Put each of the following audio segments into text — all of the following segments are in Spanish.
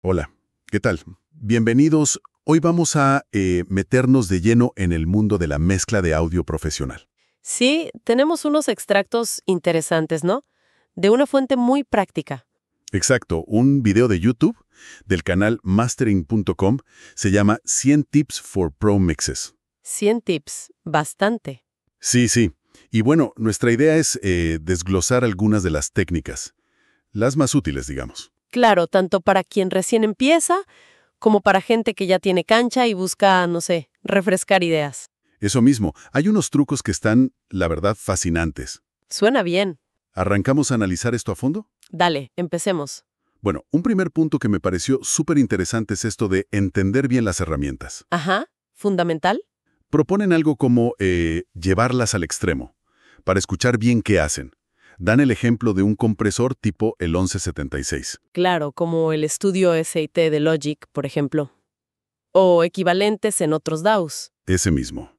Hola, ¿qué tal? Bienvenidos. Hoy vamos a meternos de lleno en el mundo de la mezcla de audio profesional. Sí, tenemos unos extractos interesantes, ¿no? De una fuente muy práctica. Exacto, un video de YouTube del canal mastering.com se llama 100 Tips for Pro Mixes. 100 tips, bastante. Sí, sí. Y bueno, nuestra idea es desglosar algunas de las técnicas, las más útiles, digamos. Claro, tanto para quien recién empieza, como para gente que ya tiene cancha y busca, no sé, refrescar ideas. Eso mismo, hay unos trucos que están, la verdad, fascinantes. Suena bien. ¿Arrancamos a analizar esto a fondo? Dale, empecemos. Bueno, un primer punto que me pareció súper interesante es esto de entender bien las herramientas. Ajá, fundamental. Proponen algo como llevarlas al extremo, para escuchar bien qué hacen. Dan el ejemplo de un compresor tipo el 1176. Claro, como el estudio SIT de Logic, por ejemplo. O equivalentes en otros DAWs. Ese mismo.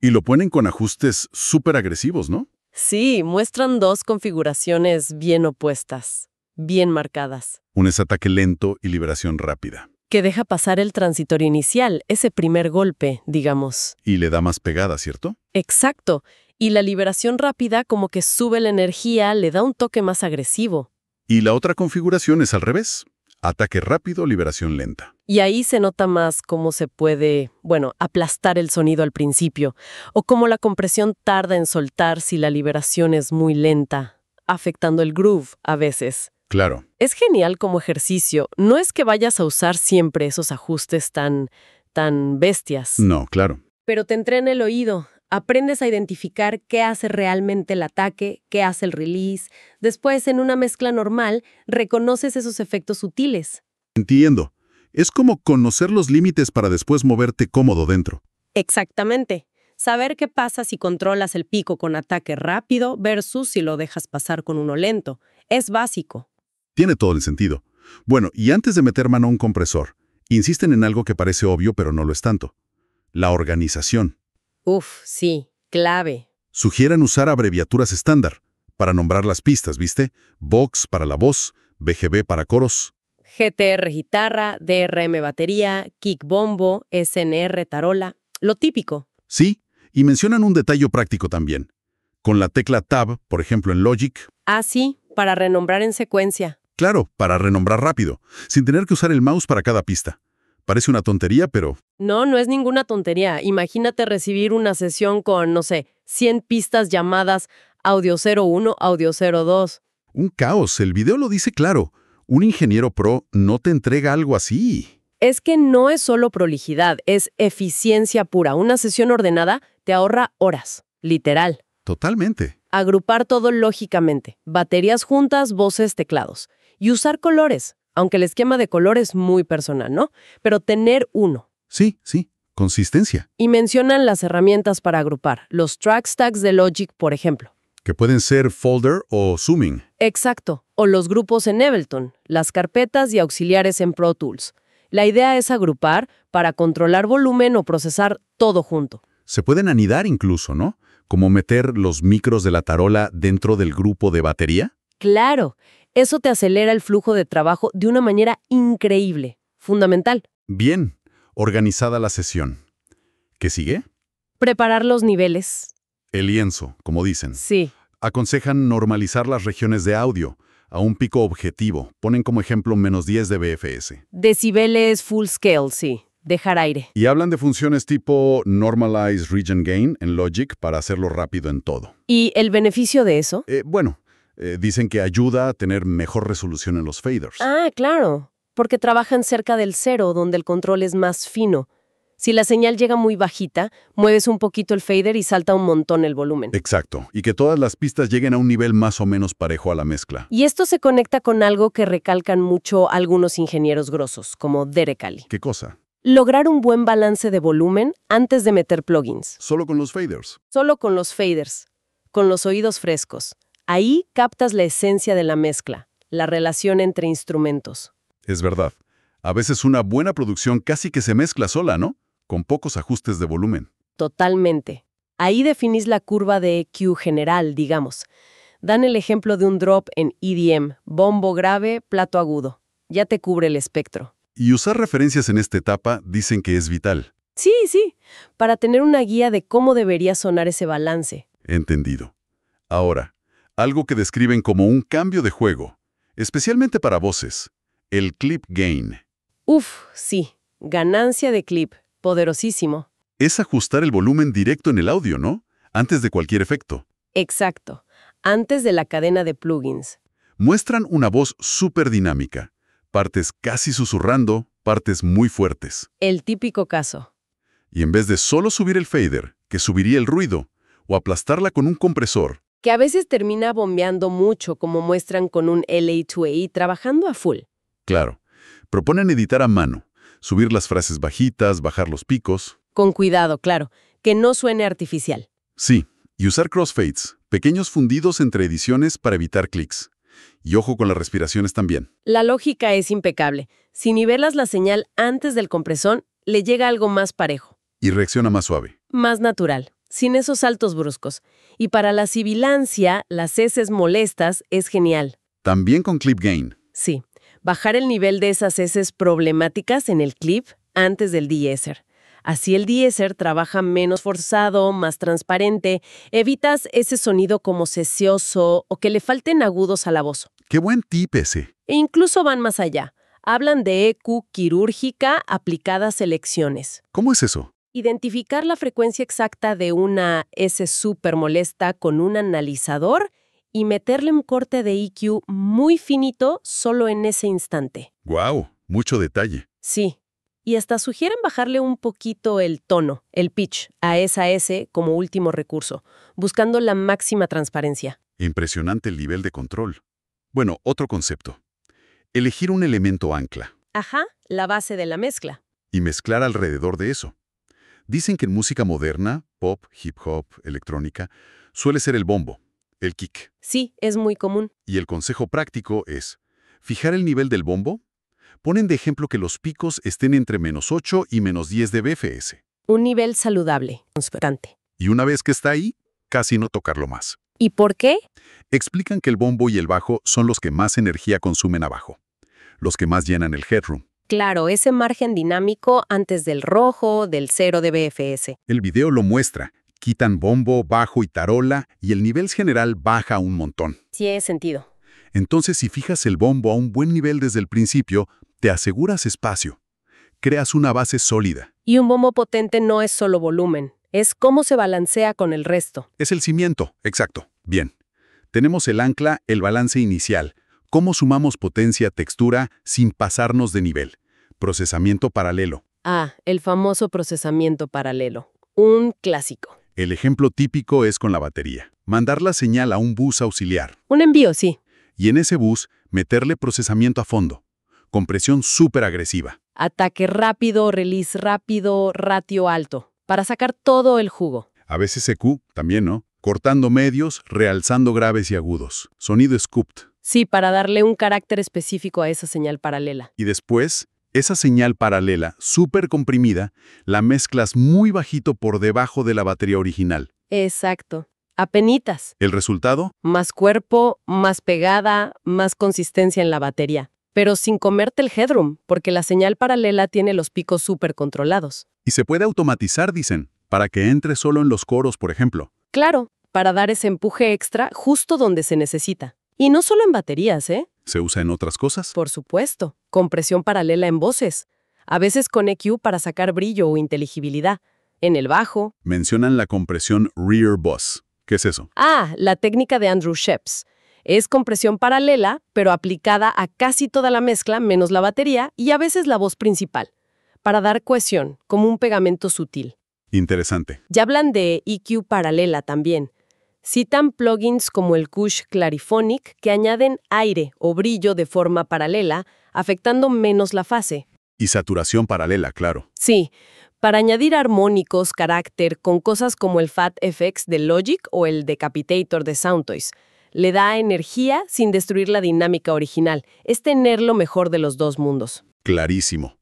Y lo ponen con ajustes súper agresivos, ¿no? Sí, muestran dos configuraciones bien opuestas, bien marcadas, Un es ataque lento y liberación rápida. que deja pasar el transitorio inicial, ese primer golpe, digamos. Y le da más pegada, ¿cierto? Exacto. Y la liberación rápida como que sube la energía, le da un toque más agresivo. Y la otra configuración es al revés. Ataque rápido, liberación lenta. Y ahí se nota más cómo se puede, bueno, aplastar el sonido al principio, o cómo la compresión tarda en soltar si la liberación es muy lenta, afectando el groove a veces. Claro. Es genial como ejercicio. No es que vayas a usar siempre esos ajustes tan bestias. No, claro. Pero te entrena el oído. Aprendes a identificar qué hace realmente el ataque, qué hace el release. Después, en una mezcla normal, reconoces esos efectos sutiles. Entiendo. Es como conocer los límites para después moverte cómodo dentro. Exactamente. Saber qué pasa si controlas el pico con ataque rápido versus si lo dejas pasar con uno lento. Es básico. Tiene todo el sentido. Bueno, y antes de meter mano a un compresor, insisten en algo que parece obvio pero no lo es tanto. La organización. Uf, sí, clave. Sugieren usar abreviaturas estándar para nombrar las pistas, ¿viste? Vox para la voz, BGB para coros. GTR guitarra, DRM batería, kick bombo, SNR tarola, lo típico. Sí, y mencionan un detalle práctico también. Con la tecla Tab, por ejemplo en Logic, Ah, sí, para renombrar en secuencia. claro, para renombrar rápido, sin tener que usar el mouse para cada pista. Parece una tontería, pero No, no es ninguna tontería. Imagínate recibir una sesión con, no sé, 100 pistas llamadas audio 01, audio 02. un caos. El video lo dice claro. Un ingeniero pro no te entrega algo así. Es que no es solo prolijidad, es eficiencia pura. Una sesión ordenada te ahorra horas, literal. Totalmente. Agrupar todo lógicamente, baterías juntas, voces, teclados. Y usar colores, aunque el esquema de color es muy personal, ¿no? Pero tener uno. Sí, sí. Consistencia. Y mencionan las herramientas para agrupar, los track stacks de Logic, por ejemplo. Que pueden ser folder o zooming. Exacto, o los grupos en Ableton, las carpetas y auxiliares en Pro Tools. La idea es agrupar para controlar volumen o procesar todo junto. Se pueden anidar incluso, ¿no? Como meter los micros de la tarola dentro del grupo de batería. Claro, eso te acelera el flujo de trabajo de una manera increíble. Fundamental. Bien. Organizada la sesión. ¿Qué sigue? Preparar los niveles. El lienzo, como dicen. Sí. Aconsejan normalizar las regiones de audio a un pico objetivo. Ponen como ejemplo menos 10 dBFS. Decibeles full scale, sí. Dejar aire. Y hablan de funciones tipo Normalize Region Gain en Logic para hacerlo rápido en todo. ¿Y el beneficio de eso? Dicen que ayuda a tener mejor resolución en los faders. Ah, claro. Porque trabajan cerca del cero, donde el control es más fino. Si la señal llega muy bajita, mueves un poquito el fader y salta un montón el volumen. Exacto. Y que todas las pistas lleguen a un nivel más o menos parejo a la mezcla. Y esto se conecta con algo que recalcan mucho algunos ingenieros grosos, como Derek Ali. ¿Qué cosa? Lograr un buen balance de volumen antes de meter plugins. Solo con los faders. Solo con los faders, con los oídos frescos. Ahí captas la esencia de la mezcla, la relación entre instrumentos. Es verdad. A veces una buena producción casi que se mezcla sola, ¿no? Con pocos ajustes de volumen. Totalmente. Ahí definís la curva de EQ general, digamos. Dan el ejemplo de un drop en EDM, bombo grave, plato agudo. ya te cubre el espectro. Y usar referencias en esta etapa dicen que es vital. Sí, para tener una guía de cómo debería sonar ese balance. Entendido. Ahora, algo que describen como un cambio de juego, especialmente para voces, el clip gain. Sí, ganancia de clip, poderosísimo. Es ajustar el volumen directo en el audio, ¿no? Antes de cualquier efecto. Exacto, antes de la cadena de plugins. Muestran una voz súper dinámica, partes casi susurrando, partes muy fuertes. El típico caso. Y en vez de solo subir el fader, que subiría el ruido, o aplastarla con un compresor, Que a veces termina bombeando mucho, como muestran con un LA2A trabajando a full. claro, proponen editar a mano, subir las frases bajitas, bajar los picos. Con cuidado, claro, que no suene artificial. Sí, y usar crossfades, pequeños fundidos entre ediciones para evitar clics. Y ojo con las respiraciones también. La lógica es impecable. Si nivelas la señal antes del compresor, le llega algo más parejo, Y reacciona más suave. más natural, sin esos saltos bruscos. Y para la sibilancia, las heces molestas es genial. También con clip gain. Sí, bajar el nivel de esas heces problemáticas en el clip antes del de-esser. Así el de-esser trabaja menos forzado, más transparente, evitas ese sonido como sesioso o que le falten agudos a la voz. ¡Qué buen tip ese! E incluso van más allá. Hablan de EQ quirúrgica aplicada a selecciones. ¿Cómo es eso? Identificar la frecuencia exacta de una S súper molesta con un analizador y meterle un corte de EQ muy finito solo en ese instante. ¡Guau! Mucho detalle. Sí. Y hasta sugieren bajarle un poquito el tono, el pitch, a esa S como último recurso, buscando la máxima transparencia. Impresionante el nivel de control. Bueno, otro concepto. Elegir un elemento ancla Ajá, la base de la mezcla. y mezclar alrededor de eso. Dicen que en música moderna, pop, hip hop, electrónica, suele ser el bombo, el kick. Sí, es muy común. Y el consejo práctico es fijar el nivel del bombo. Ponen de ejemplo que los picos estén entre -8 y -10 de BFS. Un nivel saludable, constante. Y una vez que está ahí, casi no tocarlo más. ¿Y por qué? Explican que el bombo y el bajo son los que más energía consumen abajo, los que más llenan el headroom. Claro, ese margen dinámico antes del rojo, del 0 de BFS. El video lo muestra. Quitan bombo, bajo y tarola y el nivel general baja un montón. Tiene sentido. Entonces, si fijas el bombo a un buen nivel desde el principio, te aseguras espacio. Creas una base sólida. Y un bombo potente no es solo volumen, es cómo se balancea con el resto. Es el cimiento, exacto. Bien. Tenemos el ancla, el balance inicial. ¿Cómo sumamos potencia, textura, sin pasarnos de nivel? Procesamiento paralelo. Ah, el famoso procesamiento paralelo. Un clásico. El ejemplo típico es con la batería. Mandar la señal a un bus auxiliar. Un envío, sí. Y en ese bus, meterle procesamiento a fondo. Compresión súper agresiva. Ataque rápido, release rápido, ratio alto. Para sacar todo el jugo. A veces EQ, también, ¿no? Cortando medios, realzando graves y agudos. Sonido scooped. Sí, para darle un carácter específico a esa señal paralela. Y después, esa señal paralela, súper comprimida, la mezclas muy bajito por debajo de la batería original. Exacto. Apenitas. ¿El resultado? Más cuerpo, más pegada, más consistencia en la batería. Pero sin comerte el headroom, porque la señal paralela tiene los picos súper controlados. Y se puede automatizar, dicen, para que entre solo en los coros, por ejemplo. Claro, para dar ese empuje extra justo donde se necesita. Y no solo en baterías, ¿eh? ¿Se usa en otras cosas? Por supuesto, compresión paralela en voces. A veces con EQ para sacar brillo o inteligibilidad. En el bajo. Mencionan la compresión rear bus. ¿Qué es eso? Ah, la técnica de Andrew Sheps. Es compresión paralela, pero aplicada a casi toda la mezcla, menos la batería y a veces la voz principal, para dar cohesión, como un pegamento sutil. Interesante. Ya hablan de EQ paralela también. Citan plugins como el Kush Clariphonic que añaden aire o brillo de forma paralela, afectando menos la fase. Y saturación paralela, claro. Sí, para añadir armónicos, carácter, con cosas como el Fat FX de Logic o el Decapitator de Soundtoys. Le da energía sin destruir la dinámica original. Es tener lo mejor de los dos mundos. Clarísimo.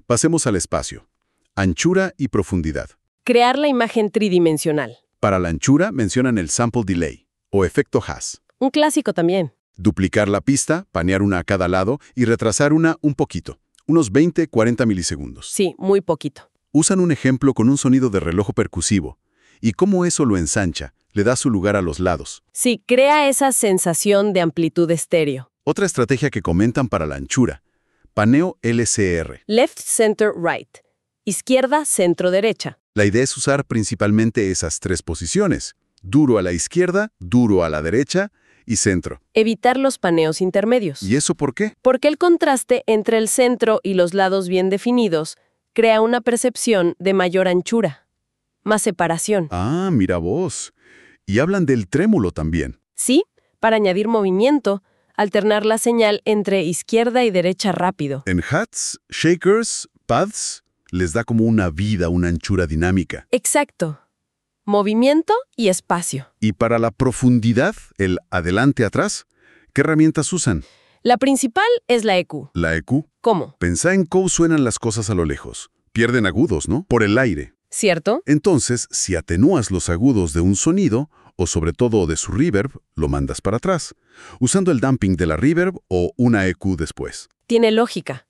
Pasemos al espacio. Anchura y profundidad. Crear la imagen tridimensional. Para la anchura mencionan el sample delay, o efecto Haas. Un clásico también. Duplicar la pista, panear una a cada lado y retrasar una un poquito, unos 20-40 milisegundos. Sí, muy poquito. Usan un ejemplo con un sonido de reloj percusivo, y cómo eso lo ensancha, le da su lugar a los lados. Sí, crea esa sensación de amplitud estéreo. Otra estrategia que comentan para la anchura, paneo LCR. Left, center, right. Izquierda, centro, derecha. La idea es usar principalmente esas tres posiciones, duro a la izquierda, duro a la derecha y centro. Evitar los paneos intermedios. ¿Y eso por qué? Porque el contraste entre el centro y los lados bien definidos crea una percepción de mayor anchura, más separación. Ah, mira vos. Y hablan del trémulo también. Sí, para añadir movimiento, alternar la señal entre izquierda y derecha rápido. En hats, shakers, pads, les da como una vida, una anchura dinámica. Exacto. Movimiento y espacio. Y para la profundidad, el adelante-atrás, ¿qué herramientas usan? La principal es la EQ. La EQ. ¿Cómo? Pensá en cómo suenan las cosas a lo lejos. Pierden agudos, ¿no? Por el aire. ¿Cierto? Entonces, si atenúas los agudos de un sonido, o sobre todo de su reverb, lo mandas para atrás, usando el damping de la reverb o una EQ después. Tiene lógica.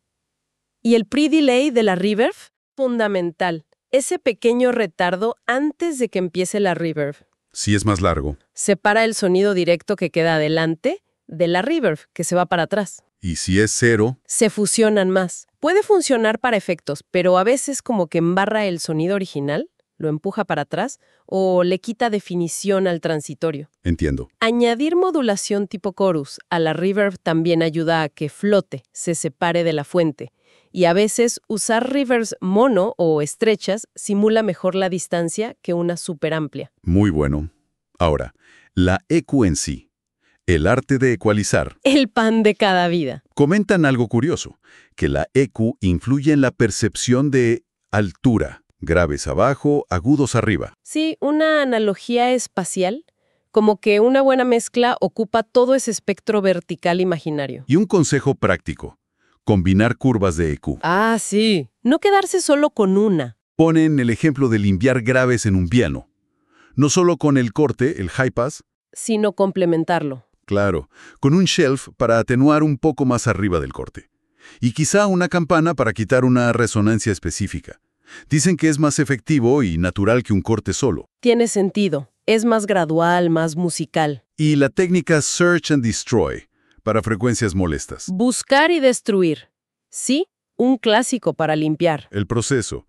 ¿Y el pre-delay de la reverb? Fundamental. Ese pequeño retardo antes de que empiece la reverb. Si es más largo. Separa el sonido directo que queda adelante de la reverb, que se va para atrás. Y si es 0, Se fusionan más. Puede funcionar para efectos, pero a veces como que embarra el sonido original, lo empuja para atrás o le quita definición al transitorio. entiendo. Añadir modulación tipo chorus a la reverb también ayuda a que flote, se separe de la fuente. Y a veces usar reverbs mono o estrechas simula mejor la distancia que una súper amplia. Muy bueno. Ahora, la EQ en sí. El arte de ecualizar. El pan de cada vida. Comentan algo curioso, que la EQ influye en la percepción de altura. Graves abajo, agudos arriba. Sí, una analogía espacial, como que una buena mezcla ocupa todo ese espectro vertical imaginario. Y un consejo práctico. Combinar curvas de EQ. Ah, sí. No quedarse solo con una. Ponen el ejemplo de limpiar graves en un piano. No solo con el corte, el high pass, Sino complementarlo. claro, con un shelf para atenuar un poco más arriba del corte. Y quizá una campana para quitar una resonancia específica. Dicen que es más efectivo y natural que un corte solo. Tiene sentido. Es más gradual, más musical. Y la técnica Search and Destroy, para frecuencias molestas. Buscar y destruir. Sí, un clásico para limpiar. El proceso.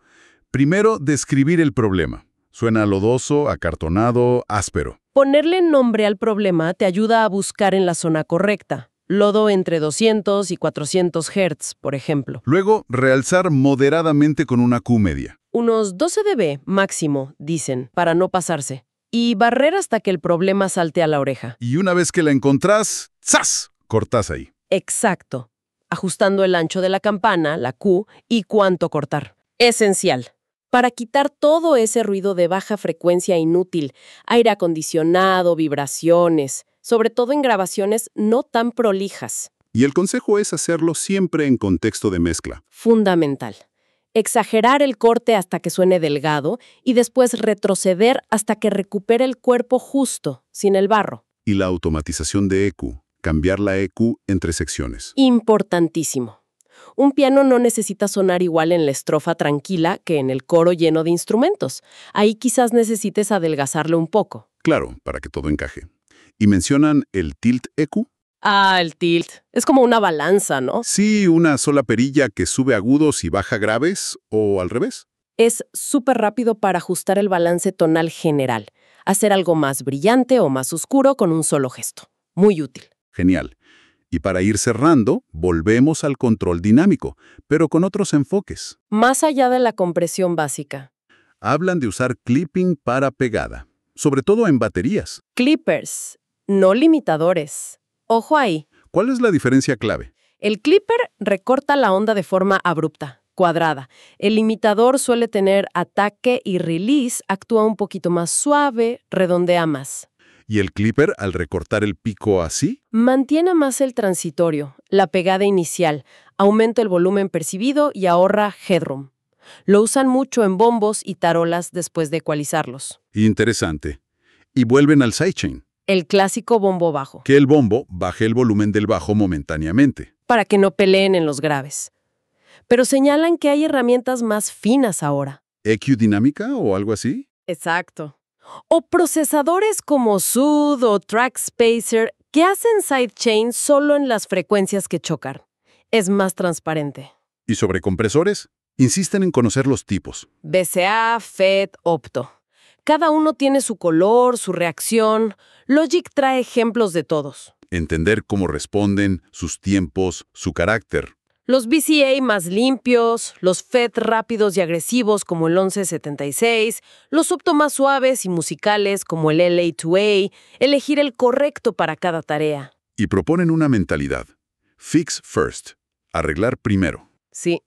Primero, describir el problema. Suena lodoso, acartonado, áspero. Ponerle nombre al problema te ayuda a buscar en la zona correcta. Lodo entre 200 y 400 Hz, por ejemplo. Luego, realzar moderadamente con una Q media. Unos 12 dB máximo, dicen, para no pasarse. Y barrer hasta que el problema salte a la oreja. Y una vez que la encontrás, ¡zas!, cortás ahí. Exacto. Ajustando el ancho de la campana, la Q, y cuánto cortar. Esencial. Para quitar todo ese ruido de baja frecuencia inútil, aire acondicionado, vibraciones, sobre todo en grabaciones no tan prolijas. Y el consejo es hacerlo siempre en contexto de mezcla. Fundamental. Exagerar el corte hasta que suene delgado y después retroceder hasta que recupere el cuerpo justo, sin el barro. Y la automatización de EQ. Cambiar la EQ entre secciones. Importantísimo. Un piano no necesita sonar igual en la estrofa tranquila que en el coro lleno de instrumentos. Ahí quizás necesites adelgazarle un poco. Claro, para que todo encaje. ¿Y mencionan el tilt EQ? Ah, el tilt. Es como una balanza, ¿no? Sí, una sola perilla que sube agudos y baja graves, o al revés. Es súper rápido para ajustar el balance tonal general. Hacer algo más brillante o más oscuro con un solo gesto. Muy útil. Genial. Y para ir cerrando, volvemos al control dinámico, pero con otros enfoques. Más allá de la compresión básica. Hablan de usar clipping para pegada, sobre todo en baterías. Clippers, no limitadores. Ojo ahí. ¿Cuál es la diferencia clave? El clipper recorta la onda de forma abrupta, cuadrada. El limitador suele tener ataque y release, actúa un poquito más suave, redondea más. ¿Y el clipper, al recortar el pico así? Mantiene más el transitorio, la pegada inicial, aumenta el volumen percibido y ahorra headroom. Lo usan mucho en bombos y tarolas después de ecualizarlos. Interesante. Y vuelven al sidechain. El clásico bombo bajo, Que el bombo baje el volumen del bajo momentáneamente. para que no peleen en los graves. Pero señalan que hay herramientas más finas ahora. ¿EQ dinámica o algo así? Exacto. O procesadores como SUD o Track Spacer que hacen sidechain solo en las frecuencias que chocan. Es más transparente. ¿Y sobre compresores? Insisten en conocer los tipos. BCA, FET, Opto. Cada uno tiene su color, su reacción. Logic trae ejemplos de todos. Entender cómo responden, sus tiempos, su carácter. Los BCA más limpios, los FET rápidos y agresivos como el 1176, los Opto más suaves y musicales como el LA2A, elegir el correcto para cada tarea. Y proponen una mentalidad. Fix first. Arreglar primero. Sí.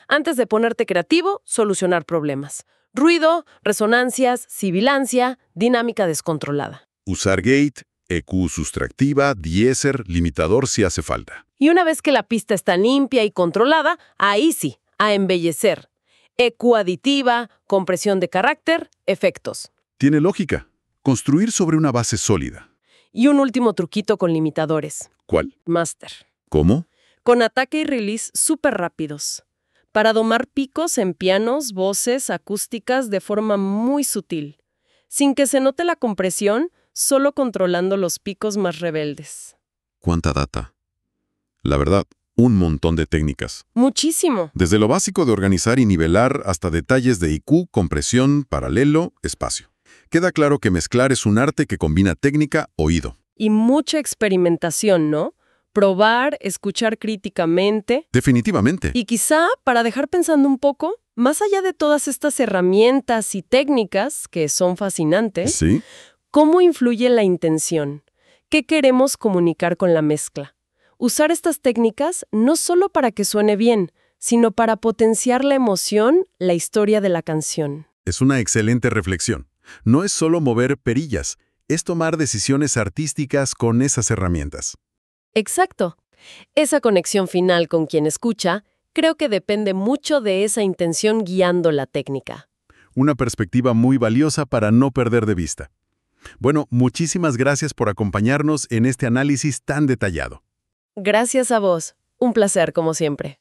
Antes de ponerte creativo, solucionar problemas. Ruido, resonancias, sibilancia, dinámica descontrolada. Usar gate, EQ sustractiva, diéser, limitador si hace falta. Y una vez que la pista está limpia y controlada, ahí sí, a embellecer. EQ aditiva, compresión de carácter, efectos. Tiene lógica. Construir sobre una base sólida. Y un último truquito con limitadores. ¿Cuál? Master. ¿Cómo? Con ataque y release súper rápidos. Para domar picos en pianos, voces, acústicas de forma muy sutil. Sin que se note la compresión, solo controlando los picos más rebeldes. ¿Cuánta data? La verdad, un montón de técnicas. Muchísimo. Desde lo básico de organizar y nivelar hasta detalles de IQ, compresión, paralelo, espacio. Queda claro que mezclar es un arte que combina técnica, oído. Y mucha experimentación, ¿no? Probar, escuchar críticamente. Definitivamente. Y quizá, para dejar pensando un poco, más allá de todas estas herramientas y técnicas, que son fascinantes, ¿Sí? ¿cómo influye la intención? ¿Qué queremos comunicar con la mezcla? Usar estas técnicas no solo para que suene bien, sino para potenciar la emoción, la historia de la canción. Es una excelente reflexión. No es solo mover perillas, es tomar decisiones artísticas con esas herramientas. Exacto. Esa conexión final con quien escucha, creo que depende mucho de esa intención guiando la técnica. Una perspectiva muy valiosa para no perder de vista. Bueno, muchísimas gracias por acompañarnos en este análisis tan detallado. Gracias a vos. Un placer, como siempre.